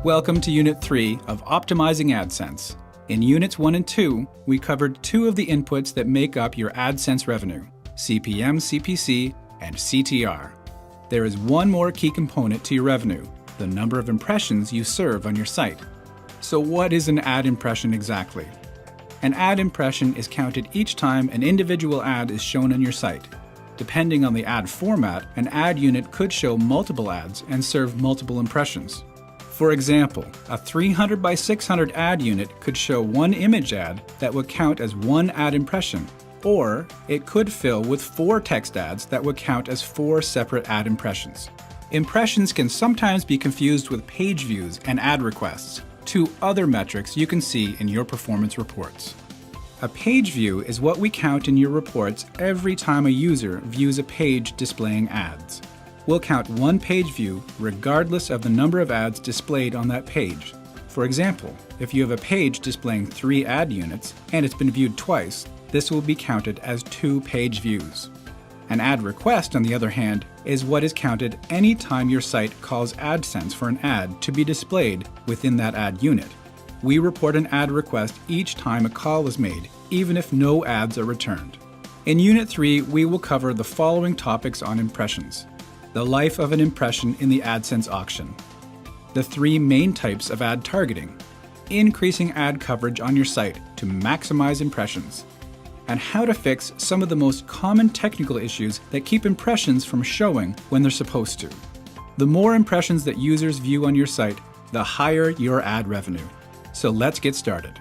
Welcome to Unit 3 of Optimizing AdSense. In Units 1 and 2, we covered two of the inputs that make up your AdSense revenue, CPM, CPC, and CTR. There is one more key component to your revenue, the number of impressions you serve on your site. So what is an ad impression exactly? An ad impression is counted each time an individual ad is shown on your site. Depending on the ad format, an ad unit could show multiple ads and serve multiple impressions. For example, a 300 by 600 ad unit could show one image ad that would count as one ad impression, or it could fill with 4 text ads that would count as 4 separate ad impressions. Impressions can sometimes be confused with page views and ad requests, two other metrics you can see in your performance reports. A page view is what we count in your reports every time a user views a page displaying ads. We'll count one page view regardless of the number of ads displayed on that page. For example, if you have a page displaying 3 ad units and it's been viewed twice, this will be counted as 2 page views. An ad request, on the other hand, is what is counted any time your site calls AdSense for an ad to be displayed within that ad unit. We report an ad request each time a call is made, even if no ads are returned. In Unit 3, we will cover the following topics on impressions: the life of an impression in the AdSense auction, the 3 main types of ad targeting, increasing ad coverage on your site to maximize impressions, and how to fix some of the most common technical issues that keep impressions from showing when they're supposed to. The more impressions that users view on your site, the higher your ad revenue. So let's get started.